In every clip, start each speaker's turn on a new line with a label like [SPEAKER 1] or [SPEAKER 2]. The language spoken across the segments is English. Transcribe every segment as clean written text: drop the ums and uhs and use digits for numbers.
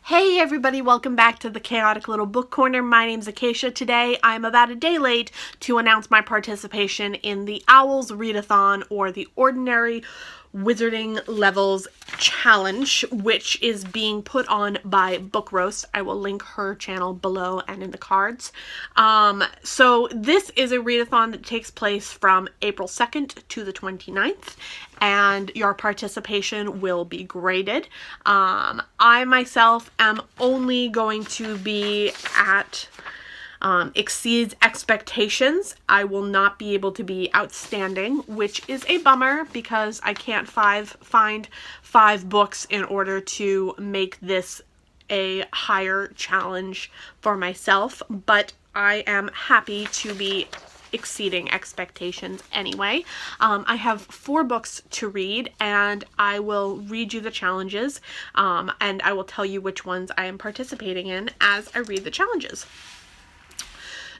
[SPEAKER 1] Hey everybody, welcome back to the Chaotic Little Book Corner. My name's Acacia. Today I'm about a day late to announce my participation in the O.W.L.S Readathon, or the Ordinary Wizarding Levels Challenge, which is being put on by Book Roast. I will link her channel below and in the cards. So this is a readathon that takes place from April 2nd to the 29th, and your participation will be graded. I myself am only going to be at exceeds expectations. I will not be able to be outstanding, which is a bummer because I can't find five books in order to make this a higher challenge for myself, but I am happy to be exceeding expectations anyway. I have 4 books to read, and I will read you the challenges, and I will tell you which ones I am participating in as I read the challenges.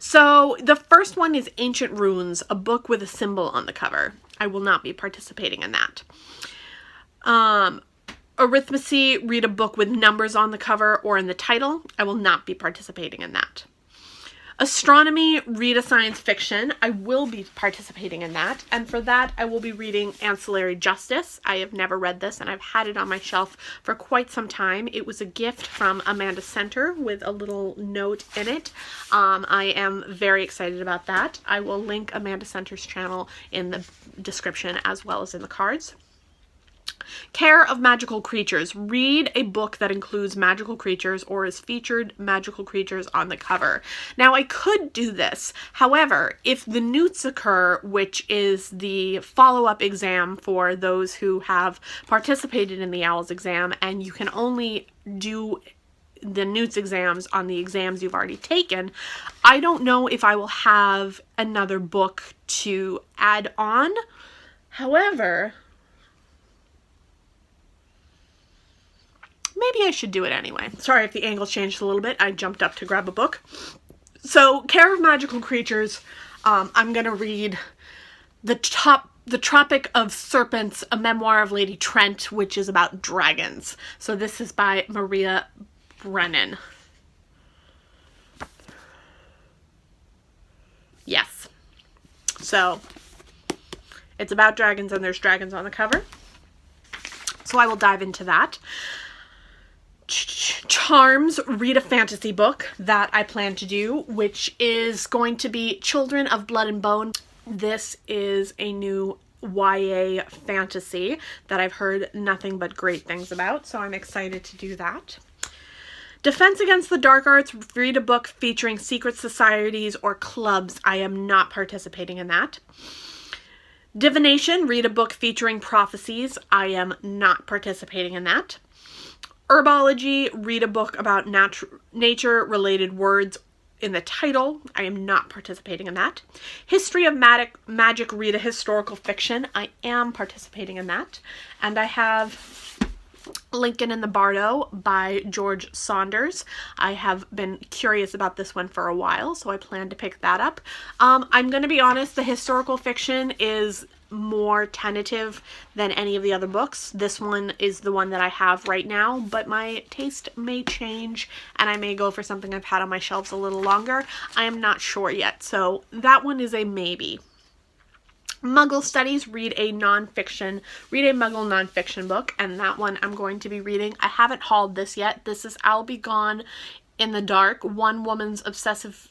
[SPEAKER 1] So the first one is Ancient Runes, a book with a symbol on the cover. I will not be participating in that. Arithmetic, read a book with numbers on the cover or in the title. I will not be participating in that. Astronomy, read a science fiction. I will be participating in that, and for that I will be reading Ancillary Justice. I have never read this, and I've had it on my shelf for quite some time. It was a gift from Amanda Center with a little note in it. I am very excited about that. I will link Amanda Center's channel in the description as well as in the cards. Care of Magical Creatures. Read a book that includes magical creatures or is featured magical creatures on the cover. Now, I could do this. However, if the newts occur, which is the follow-up exam for those who have participated in the O.W.L.S exam, and you can only do the newts exams on the exams you've already taken, I don't know if I will have another book to add on. However, maybe I should do it anyway. Sorry if the angle changed a little bit. I jumped up to grab a book. So, Care of Magical Creatures, I'm going to read The Tropic of Serpents, a memoir of Lady Trent, which is about dragons. So this is by Maria Brennan. Yes. So, it's about dragons, and there's dragons on the cover. So I will dive into that. Charms, read a fantasy book that I plan to do, which is going to be Children of Blood and Bone. This is a new YA fantasy that I've heard nothing but great things about, so I'm excited to do that. Defense Against the Dark Arts, read a book featuring secret societies or clubs. I am not participating in that. Divination, read a book featuring prophecies. I am not participating in that. Herbology, read a book about nature-related words in the title. I am not participating in that. History of Magic, read a historical fiction. I am participating in that. And I have Lincoln in the Bardo by George Saunders. I have been curious about this one for a while, so I plan to pick that up. I'm going to be honest, the historical fiction is more tentative than any of the other books. This one is the one that I have right now, but my taste may change and I may go for something I've had on my shelves a little longer. I am not sure yet, so that one is a maybe. Muggle Studies, read a Muggle nonfiction book, and that one I'm going to be reading. I haven't hauled this yet. This is I'll Be Gone in the Dark, One Woman's Obsessive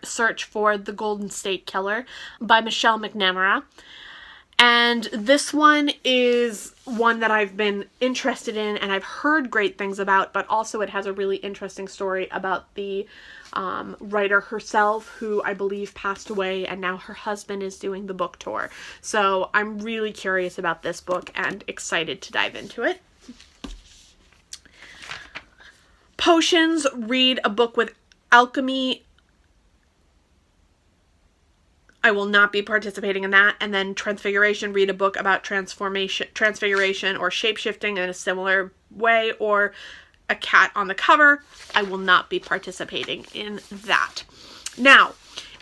[SPEAKER 1] Search for the Golden State Killer by Michelle McNamara. And this one is one that I've been interested in and I've heard great things about, but also it has a really interesting story about the writer herself, who I believe passed away, and now her husband is doing the book tour. So I'm really curious about this book and excited to dive into it. Potions, read a book with alchemy. I will not be participating in that. And then Transfiguration, read a book about transfiguration or shapeshifting in a similar way, or a cat on the cover. I will not be participating in that. Now,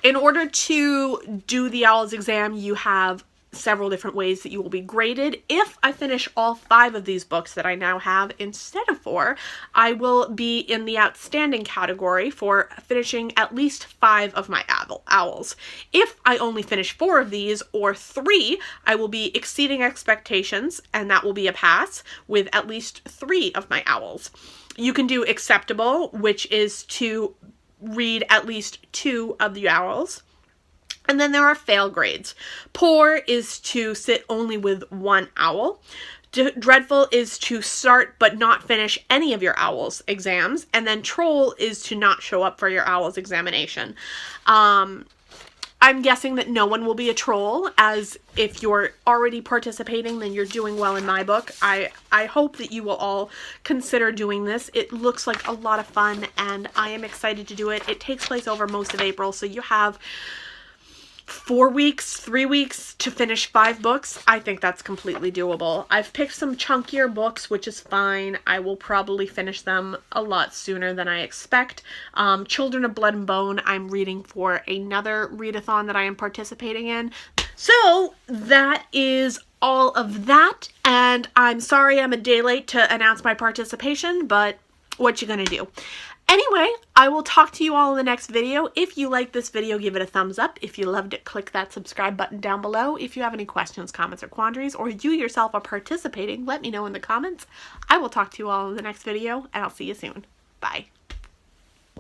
[SPEAKER 1] in order to do the O.W.L.S exam, you have several different ways that you will be graded. If I finish all 5 of these books that I now have instead of 4, I will be in the outstanding category for finishing at least 5 of my owls. If I only finish 4 of these or 3, I will be exceeding expectations, and that will be a pass with at least 3 of my owls. You can do acceptable, which is to read at least 2 of the owls. And then there are fail grades. Poor is to sit only with 1 owl. Dreadful is to start but not finish any of your owls exams. And then troll is to not show up for your owls examination. I'm guessing that no one will be a troll, as if you're already participating, then you're doing well in my book. I hope that you will all consider doing this. It looks like a lot of fun, and I am excited to do it. It takes place over most of April, so you have 4 weeks, 3 weeks to finish 5 books. I think that's completely doable. I've picked some chunkier books, which is fine. I will probably finish them a lot sooner than I expect. Children of Blood and Bone, I'm reading for another readathon that I am participating in. So that is all of that, and I'm sorry I'm a day late to announce my participation, but what you gonna do? Anyway, I will talk to you all in the next video. If you like this video, give it a thumbs up. If you loved it, click that subscribe button down below. If you have any questions, comments, or quandaries, or you yourself are participating, let me know in the comments. I will talk to you all in the next video, and I'll see you soon. Bye.